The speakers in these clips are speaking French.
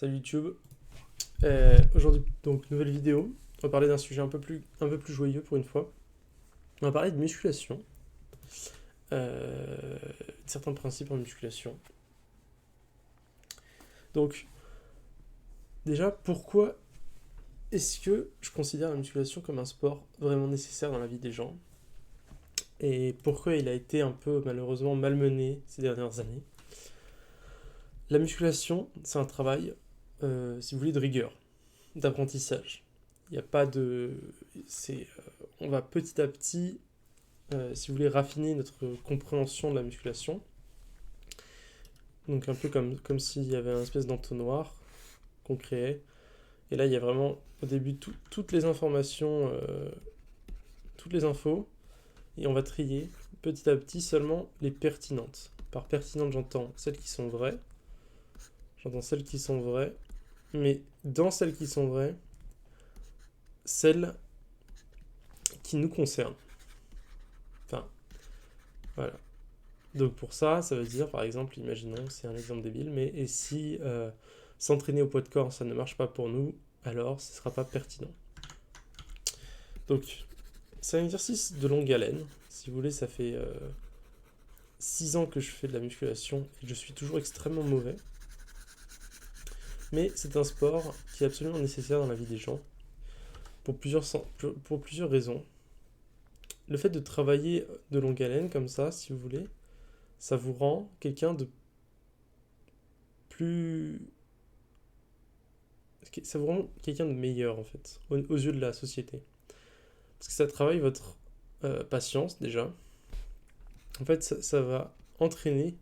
Salut YouTube. Aujourd'hui, donc nouvelle vidéo. On va parler d'un sujet un peu plus joyeux pour une fois. On va parler de musculation, de certains principes en musculation. Donc, déjà, pourquoi est-ce que je considère la musculation comme un sport vraiment nécessaire dans la vie des gens? Et pourquoi il a été un peu malheureusement malmené ces dernières années? La musculation, c'est un travail, si vous voulez, de rigueur, d'apprentissage. Il n'y a pas de. On va petit à petit, si vous voulez, raffiner notre compréhension de la musculation. Donc un peu comme s'il y avait un espèce d'entonnoir qu'on créait. Et là, il y a vraiment au début toutes les informations, toutes les infos, et on va trier petit à petit seulement les pertinentes. Par pertinentes, j'entends celles qui sont vraies. J'entends celles qui sont vraies. Mais dans celles qui sont vraies, celles qui nous concernent. Enfin, voilà. Donc pour ça, ça veut dire, par exemple, imaginons, c'est un exemple débile, mais et si s'entraîner au poids de corps, ça ne marche pas pour nous, alors ce ne sera pas pertinent. Donc c'est un exercice de longue haleine. Si vous voulez, ça fait 6 ans que je fais de la musculation et je suis toujours extrêmement mauvais. Mais c'est un sport qui est absolument nécessaire dans la vie des gens pour plusieurs raisons. Le fait de travailler de longue haleine comme ça, si vous voulez, ça vous rend quelqu'un de plus ça vous rend quelqu'un de meilleur en fait, aux yeux de la société. Parce que ça travaille votre patience déjà. En fait, ça va entraîner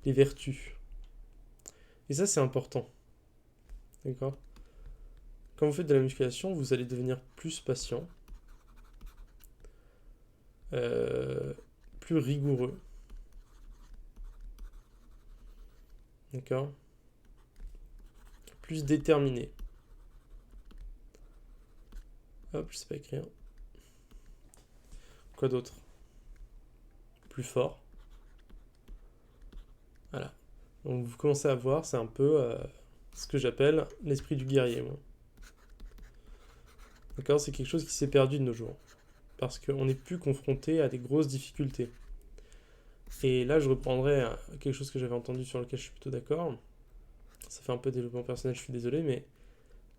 les vertus. Et ça, c'est important. D'accord? Quand vous faites de la musculation, vous allez devenir plus patient, euh, plus rigoureux. D'accord? Plus déterminé. Hop, je sais pas écrire. Quoi d'autre? Plus fort. Voilà. Donc vous commencez à voir, c'est un peu ce que j'appelle l'esprit du guerrier, moi. D'accord? C'est quelque chose qui s'est perdu de nos jours. Parce qu'on n'est plus confronté à des grosses difficultés. Et là, je reprendrai quelque chose que j'avais entendu sur lequel je suis plutôt d'accord. Ça fait un peu développement personnel, je suis désolé, mais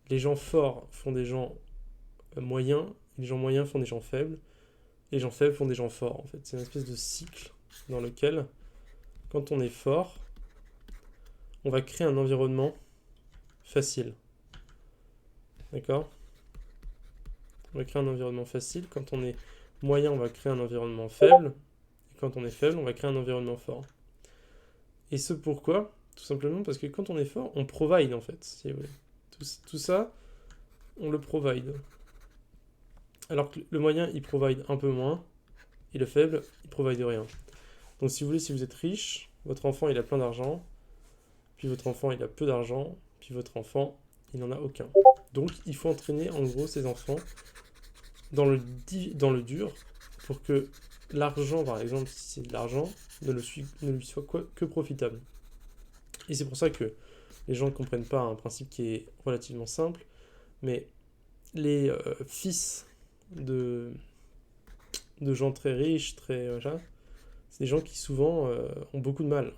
les gens forts font des gens moyens, et les gens moyens font des gens faibles, et les gens faibles font des gens forts, en fait. C'est une espèce de cycle dans lequel, quand on est fort, on va créer un environnement facile. D'accord? On va créer un environnement facile. Quand on est moyen, on va créer un environnement faible. Et quand on est faible, on va créer un environnement fort. Et ce pourquoi? Tout simplement parce que quand on est fort, on provide en fait, si vous voulez. Tout ça, on le provide. Alors que le moyen, il provide un peu moins, et le faible, il provide rien. Donc si vous voulez, si vous êtes riche, votre enfant, il a plein d'argent, puis votre enfant, il a peu d'argent, puis votre enfant, il n'en a aucun. Donc il faut entraîner en gros ces enfants dans le dur pour que l'argent, par exemple, si c'est de l'argent, ne lui soit que profitable. Et c'est pour ça que les gens ne comprennent pas un principe qui est relativement simple, mais les fils de, de gens très riches, très c'est des gens qui souvent ont beaucoup de mal.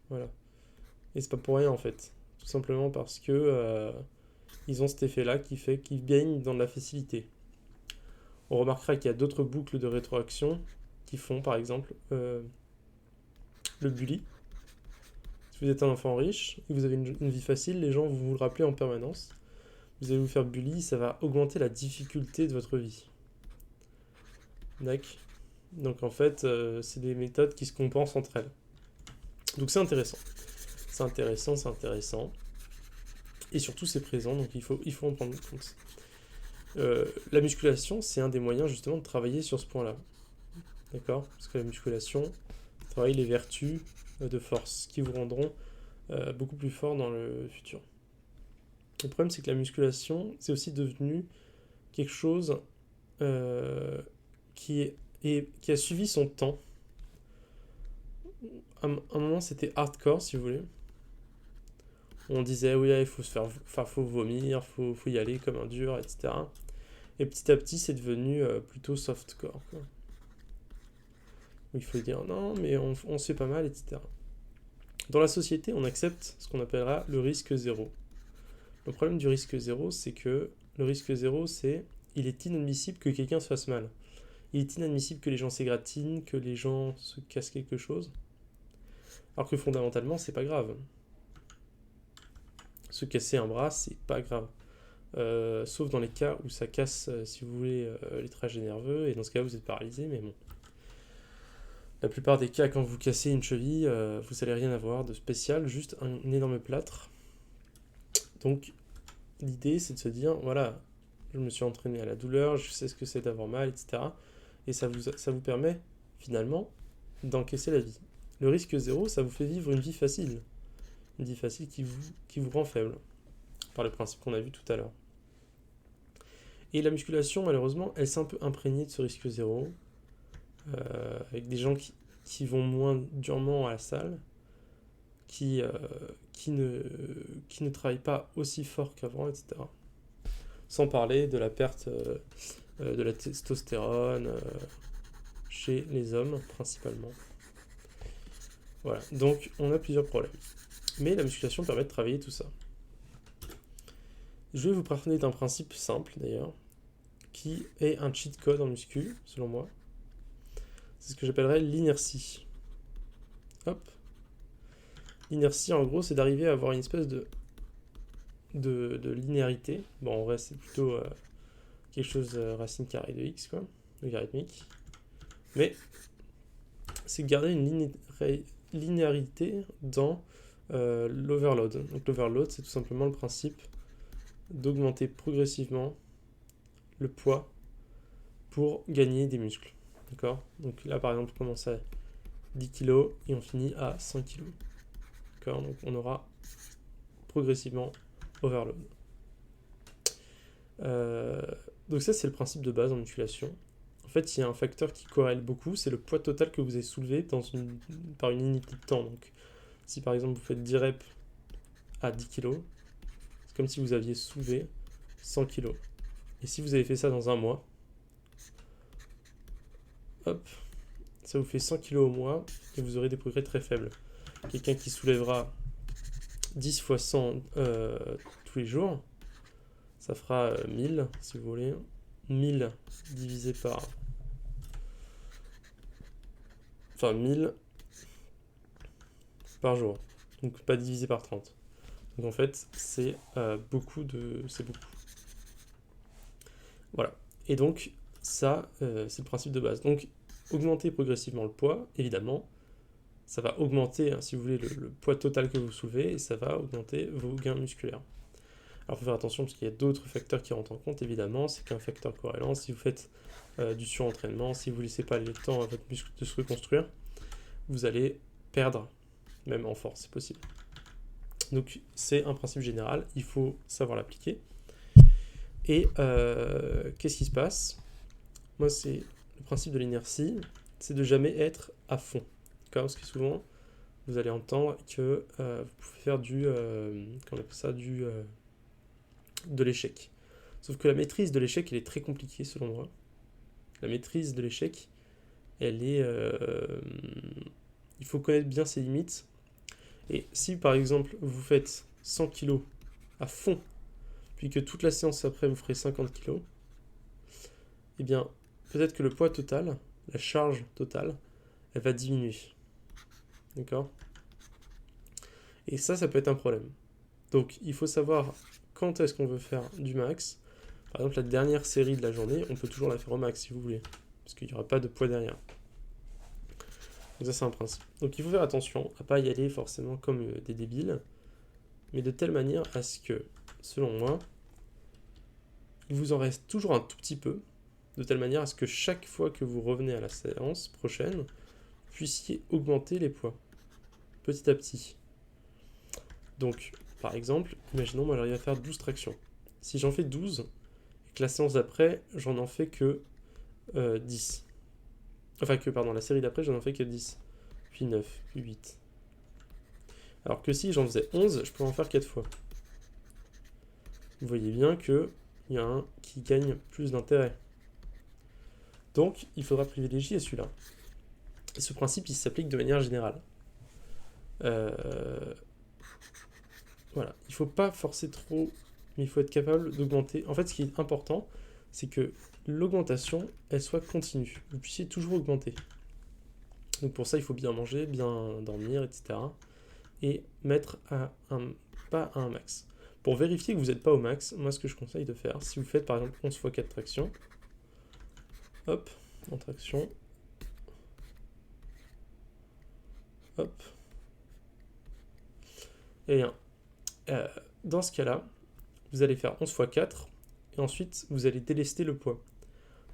Voilà. Et c'est pas pour rien en fait. Tout simplement parce que ils ont cet effet-là qui fait qu'ils baignent dans de la facilité. On remarquera qu'il y a d'autres boucles de rétroaction qui font par exemple le bully. Si vous êtes un enfant riche et que vous avez une vie facile, les gens vont vous le rappeler en permanence. Vous allez vous faire bully, ça va augmenter la difficulté de votre vie. D'accord? Donc en fait, c'est des méthodes qui se compensent entre elles. Donc c'est intéressant. C'est intéressant, c'est intéressant. Et surtout c'est présent, donc il faut en prendre compte. La musculation, c'est un des moyens justement de travailler sur ce point-là. D'accord? Parce que la musculation travaille les vertus de force qui vous rendront beaucoup plus fort dans le futur. Le problème, c'est que la musculation, c'est aussi devenu quelque chose qui a suivi son temps. À un moment, c'était hardcore, si vous voulez. On disait, oui, il faut faut vomir, faut y aller comme un dur, etc. Et petit à petit, c'est devenu plutôt softcore, quoi. Où il faut dire, non, mais on se fait pas mal, etc. Dans la société, on accepte ce qu'on appellera le risque zéro. Le problème du risque zéro, c'est que le risque zéro, il est inadmissible que quelqu'un se fasse mal. Il est inadmissible que les gens s'égratignent, que les gens se cassent quelque chose. Alors que fondamentalement, c'est pas grave. Se casser un bras, c'est pas grave. Sauf dans les cas où ça casse, si vous voulez, les trajets nerveux, et dans ce cas, vous êtes paralysé, mais bon. La plupart des cas, quand vous cassez une cheville, vous n'allez rien avoir de spécial, juste un énorme plâtre. Donc, l'idée, c'est de se dire, voilà, je me suis entraîné à la douleur, je sais ce que c'est d'avoir mal, etc. Et ça vous permet, finalement, d'encaisser la vie. Le risque zéro, ça vous fait vivre une vie facile. Une vie facile qui vous rend faible, par le principe qu'on a vu tout à l'heure. Et la musculation, malheureusement, elle s'est un peu imprégnée de ce risque zéro, avec des gens qui vont moins durement à la salle, qui ne travaillent pas aussi fort qu'avant, etc. Sans parler de la perte de la testostérone chez les hommes, principalement. Voilà, donc on a plusieurs problèmes. Mais la musculation permet de travailler tout ça. Je vais vous parler d'un principe simple, d'ailleurs, qui est un cheat code en muscu, selon moi. C'est ce que j'appellerais l'inertie. Hop. L'inertie, en gros, c'est d'arriver à avoir une espèce de linéarité. Bon, en vrai, c'est plutôt quelque chose racine carrée de x, quoi, logarithmique. Mais c'est garder une linéarité dans l'overload. Donc l'overload, c'est tout simplement le principe d'augmenter progressivement le poids pour gagner des muscles. D'accord? Donc là, par exemple, on commence à 10 kg et on finit à 100 kg. D'accord? Donc on aura progressivement overload. Donc ça, c'est le principe de base en musculation. En fait, il y a un facteur qui corrèle beaucoup, c'est le poids total que vous avez soulevé par une unité de temps. Donc si par exemple vous faites 10 reps à 10 kg, c'est comme si vous aviez soulevé 100 kg. Et si vous avez fait ça dans un mois, hop, ça vous fait 100 kg au mois et vous aurez des progrès très faibles. Quelqu'un qui soulèvera 10 fois 100 tous les jours, ça fera 1000 si vous voulez. 1000 divisé par... Enfin 1000 par jour. Donc pas divisé par 30. Donc en fait c'est beaucoup. Voilà. Et donc ça c'est le principe de base. Donc augmenter progressivement le poids, évidemment, ça va augmenter, hein, si vous voulez, le poids total que vous soulevez et ça va augmenter vos gains musculaires. Alors, il faut faire attention parce qu'il y a d'autres facteurs qui rentrent en compte, évidemment. C'est qu'un facteur corrélant. Si vous faites du surentraînement, si vous ne laissez pas le temps à votre muscle de se reconstruire, vous allez perdre, même en force, c'est possible. Donc, c'est un principe général. Il faut savoir l'appliquer. Et qu'est-ce qui se passe? Moi, c'est le principe de l'inertie, c'est de jamais être à fond. Parce que souvent, vous allez entendre que vous pouvez faire qu'on appelle ça de l'échec. Sauf que la maîtrise de l'échec, elle est très compliquée selon moi. La maîtrise de l'échec, elle est... il faut connaître bien ses limites. Et si par exemple vous faites 100 kg à fond, puis que toute la séance après vous ferez 50 kg, eh bien peut-être que le poids total, la charge totale, elle va diminuer. D'accord? Et ça peut être un problème. Donc il faut savoir quand est-ce qu'on veut faire du max. Par exemple, la dernière série de la journée, on peut toujours la faire au max si vous voulez, parce qu'il n'y aura pas de poids derrière. Donc ça, c'est un principe. Donc il faut faire attention à ne pas y aller forcément comme des débiles, mais de telle manière à ce que, selon moi, il vous en reste toujours un tout petit peu, de telle manière à ce que chaque fois que vous revenez à la séance prochaine, vous puissiez augmenter les poids, petit à petit. Donc, par exemple, imaginons, moi j'arrive à faire 12 tractions. Si j'en fais 12, et que la séance d'après, j'en en fais que 10. Enfin, la série d'après, j'en en fais que 10. Puis 9, puis 8. Alors que si j'en faisais 11, je pourrais en faire 4 fois. Vous voyez bien qu'il y a un qui gagne plus d'intérêt. Donc, il faudra privilégier celui-là. Et ce principe, il s'applique de manière générale. Voilà, il ne faut pas forcer trop, mais il faut être capable d'augmenter. En fait, ce qui est important, c'est que l'augmentation, elle soit continue. Vous puissiez toujours augmenter. Donc pour ça, il faut bien manger, bien dormir, etc. Et mettre pas à un max. Pour vérifier que vous n'êtes pas au max, moi ce que je conseille de faire, si vous faites par exemple 11 x 4 tractions, hop, en traction, hop, et bien, dans ce cas-là, vous allez faire 11 x 4, et ensuite vous allez délester le poids.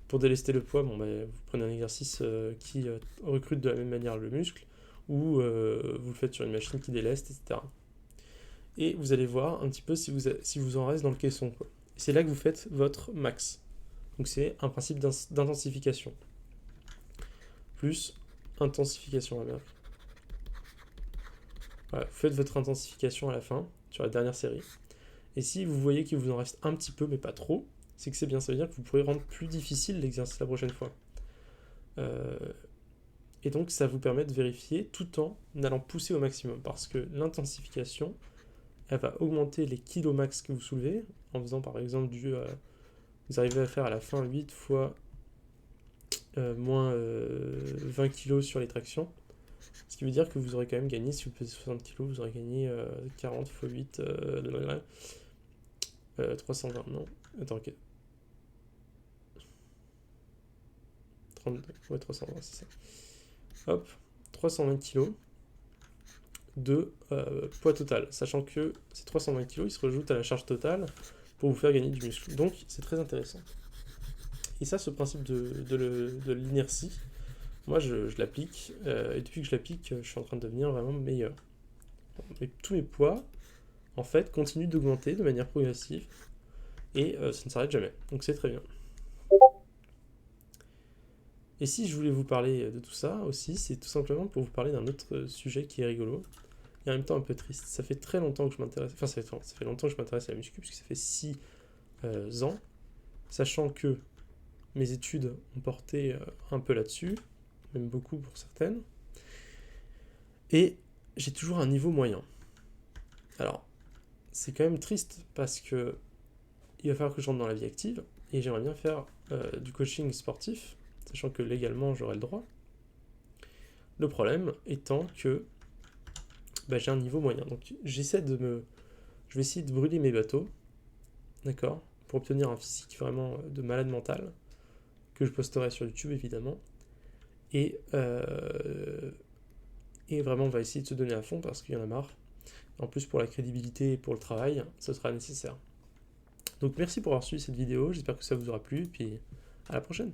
Pour délester le poids, bon, vous prenez un exercice qui recrute de la même manière le muscle, ou vous le faites sur une machine qui déleste, etc. Et vous allez voir un petit peu si vous en reste dans le caisson, quoi. Et c'est là que vous faites votre max. Donc c'est un principe d'intensification. Plus intensification. Voilà, vous faites votre intensification à la fin, sur la dernière série. Et si vous voyez qu'il vous en reste un petit peu, mais pas trop, c'est que c'est bien, ça veut dire que vous pourrez rendre plus difficile l'exercice la prochaine fois. Et donc ça vous permet de vérifier tout en allant pousser au maximum, parce que l'intensification, elle va augmenter les kilos max que vous soulevez, en faisant par exemple vous arrivez à faire à la fin 8 fois moins 20 kg sur les tractions, ce qui veut dire que vous aurez quand même gagné, si vous pesez 60 kg, vous aurez gagné 40 x 8, 320, non, attends, ok. 32, ouais, 320, c'est ça. Hop, 320 kg de poids total, sachant que ces 320 kg, ils se rajoutent à la charge totale pour vous faire gagner du muscle. Donc, c'est très intéressant. Et ça, ce principe de l'inertie, moi, je l'applique, et depuis que je l'applique, je suis en train de devenir vraiment meilleur. Et tous mes poids, en fait, continuent d'augmenter de manière progressive, et ça ne s'arrête jamais. Donc, c'est très bien. Et si je voulais vous parler de tout ça aussi, c'est tout simplement pour vous parler d'un autre sujet qui est rigolo, et en même temps un peu triste. Ça fait très longtemps que je m'intéresse, enfin ça fait longtemps que je m'intéresse à la muscu, parce que ça fait 6 ans, sachant que mes études ont porté un peu là-dessus, même beaucoup pour certaines, et j'ai toujours un niveau moyen. Alors, c'est quand même triste, parce que il va falloir que je rentre dans la vie active, et j'aimerais bien faire du coaching sportif, sachant que légalement j'aurai le droit. Le problème étant que j'ai un niveau moyen. Donc je vais essayer de brûler mes bateaux, d'accord, pour obtenir un physique vraiment de malade mental, que je posterai sur YouTube évidemment. Et vraiment on va essayer de se donner à fond parce qu'il y en a marre. En plus pour la crédibilité et pour le travail, ce sera nécessaire. Donc merci pour avoir suivi cette vidéo, j'espère que ça vous aura plu, et puis à la prochaine.